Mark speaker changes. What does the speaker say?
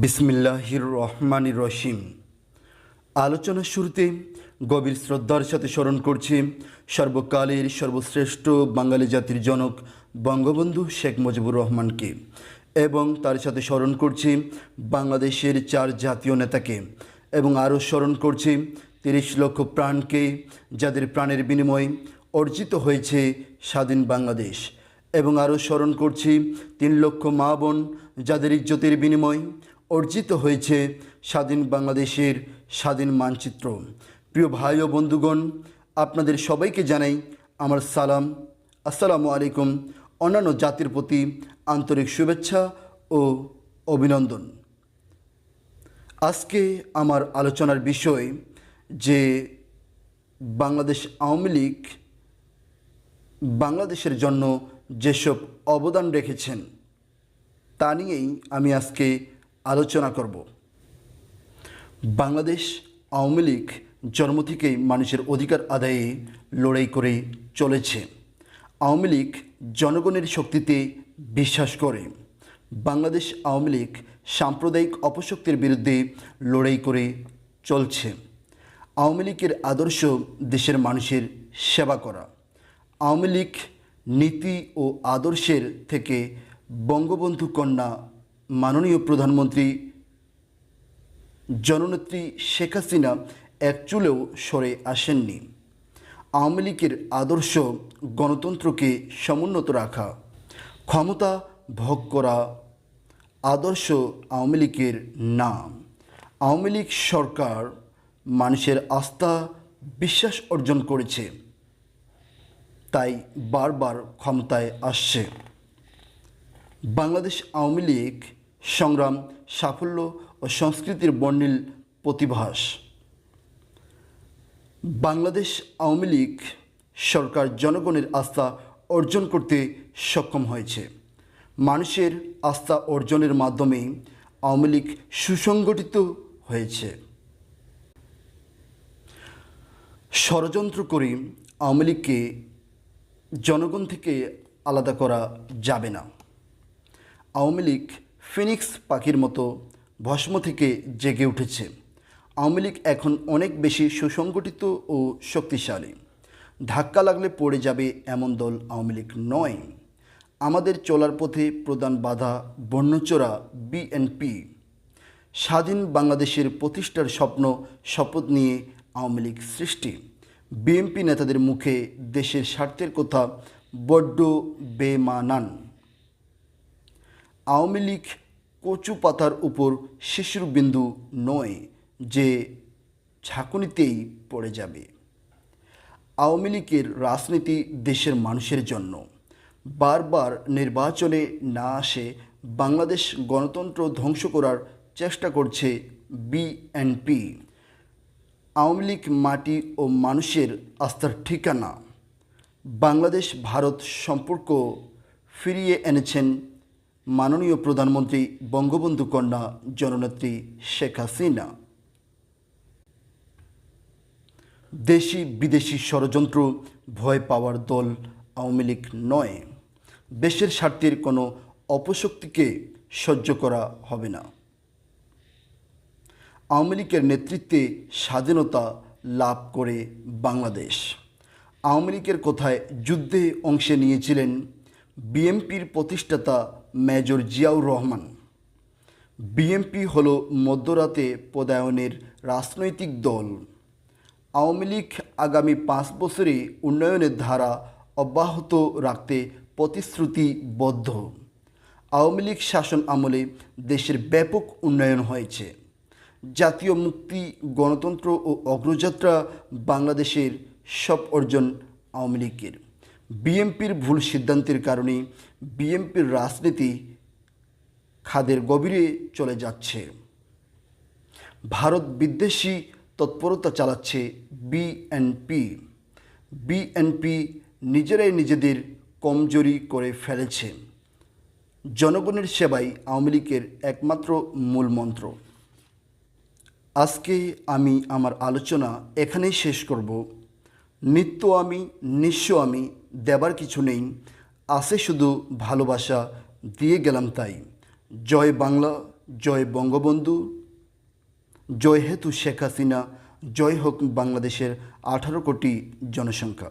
Speaker 1: বিসমিল্লাহির রহমানির রহিম। আলোচনার শুরুতে গভীর শ্রদ্ধার সাথে স্মরণ করছি সর্বকালের সর্বশ্রেষ্ঠ বাঙালি জাতির জনক বঙ্গবন্ধু শেখ মুজিবুর রহমানকে, এবং তার সাথে স্মরণ করছি বাংলাদেশের 4 জাতীয় নেতাকে, এবং আরও স্মরণ করছি 30 লক্ষ প্রাণকে, যাদের প্রাণের বিনিময়ে অর্জিত হয়েছে স্বাধীন বাংলাদেশ, এবং আরও স্মরণ করছি 3 লক্ষ মা বোন, যাদের ইজ্জতের বিনিময়ে অর্জিত হয়েছে স্বাধীন বাংলাদেশের স্বাধীন মানচিত্র। প্রিয় ভাই ও বন্ধুগণ, আপনাদের সবাইকে জানাই আমার সালাম, আসসালামু আলাইকুম। অন্যান্য জাতির প্রতি আন্তরিক শুভেচ্ছা ও অভিনন্দন। আজকে আমার আলোচনার বিষয় যে বাংলাদেশ আওয়ামী লীগ বাংলাদেশের জন্য যেসব অবদান রেখেছেন তা নিয়েই আমি আজকে আলোচনা করব। বাংলাদেশ আওয়ামী লীগ জন্ম থেকেই মানুষের অধিকার আদায়ে লড়াই করে চলেছে। আওয়ামী লীগ জনগণের শক্তিতে বিশ্বাস করে। বাংলাদেশ আওয়ামী লীগ সাম্প্রদায়িক অপশক্তির বিরুদ্ধে লড়াই করে চলছে। আওয়ামী লীগের আদর্শ দেশের মানুষের সেবা করা। আওয়ামী লীগ নীতি ও আদর্শের থেকে বঙ্গবন্ধু কন্যা মাননীয় প্রধানমন্ত্রী জননেত্রী শেখ হাসিনা এক চুলেও সরে আসেননি। আওয়ামী লীগের আদর্শ গণতন্ত্রকে সমুন্নত রাখা, ক্ষমতা ভোগ করা আদর্শ আওয়ামী লীগের নাম। আওয়ামী লীগ সরকার মানুষের আস্থা বিশ্বাস অর্জন করেছে, তাই বারবার ক্ষমতায় আসছে। বাংলাদেশ আওয়ামী লীগ সংগ্রাম, সাফল্য ও সংস্কৃতির বর্ণিল প্রতিভাস। বাংলাদেশ আওয়ামী লীগ সরকার জনগণের আস্থা অর্জন করতে সক্ষম হয়েছে। মানুষের আস্থা অর্জনের মাধ্যমে আওয়ামী লীগ সুসংগঠিত হয়েছে। ষড়যন্ত্র করে আওয়ামী লীগকে জনগণ থেকে আলাদা করা যাবে না। আওয়ামী লীগ ফিনিক্স পাখির মতো ভস্ম থেকে জেগে উঠেছে। আওয়ামী লীগ এখন অনেক বেশি সুসংগঠিত ও শক্তিশালী। ধাক্কা লাগলে পড়ে যাবে এমন দল আওয়ামী লীগ নয়। আমাদের চলার পথে প্রধান বাধা বর্ণচোরা বিএনপি। স্বাধীন বাংলাদেশের প্রতিষ্ঠার শপথ নিয়ে আওয়ামী লীগ সৃষ্টি। বিএনপি নেতাদের মুখে দেশের স্বার্থের কথা বড্ড বেমানান। আওয়ামী লীগ কচু পাতার উপর শিশির বিন্দু নয় যে ঝাঁকুনিতেই পড়ে যাবে। আওয়ামী লীগের রাজনীতি দেশের মানুষের জন্য। বারবার নির্বাচনে না আসে বাংলাদেশ গণতন্ত্র ধ্বংস করার চেষ্টা করছে বিএনপি। আওয়ামী লীগ মাটি ও মানুষের আস্থার ঠিকানা। বাংলাদেশ ভারত সম্পর্ক ফিরিয়ে এনেছেন মাননীয় প্রধানমন্ত্রী বঙ্গবন্ধু কন্যা জননেত্রী শেখ হাসিনা। দেশি বিদেশি ষড়যন্ত্র ভয় পাওয়ার দল আওয়ামী লীগ নয়। দেশের স্বার্থের কোনো অপশক্তিকে সহ্য করা হবে না। আওয়ামী লীগের নেতৃত্বে স্বাধীনতা লাভ করে বাংলাদেশ। আওয়ামী লীগের কথায় যুদ্ধে অংশে নিয়েছিলেন বিএনপির প্রতিষ্ঠাতা মেজর জিয়াউর রহমান। বিএনপি হলো মধ্যরাতে পদায়নের রাজনৈতিক দল। আওয়ামী লীগ আগামী 5 বছরে উন্নয়নের ধারা অব্যাহত রাখতে প্রতিশ্রুতিবদ্ধ। আওয়ামী লীগ শাসন আমলে দেশের ব্যাপক উন্নয়ন হয়েছে। জাতীয় মুক্তি, গণতন্ত্র ও অগ্রযাত্রা বাংলাদেশের সব অর্জন আওয়ামী লীগের। বিএনপির ভুল সিদ্ধান্তের কারণে বিএনপির রাজনীতি খাদের গভীরে চলে যাচ্ছে। ভারত বিদ্বেষী তৎপরতা চালাচ্ছে বিএনপি। বিএনপি নিজেরাই নিজেদের কমজোরি করে ফেলেছে। জনগণের সেবাই আওয়ামী লীগের একমাত্র মূল মন্ত্র। আজকে আমি আমার আলোচনা এখানেই শেষ করব। নিত্য আমি, নিঃস্ব আমি, দেবার কিছু নেই, আছে শুধু ভালোবাসা, দিয়ে গেলাম তাই। জয় বাংলা, জয় বঙ্গবন্ধু, জয় হেতু শেখ হাসিনা, জয় হোক বাংলাদেশের 18 কোটি জনসংখ্যা।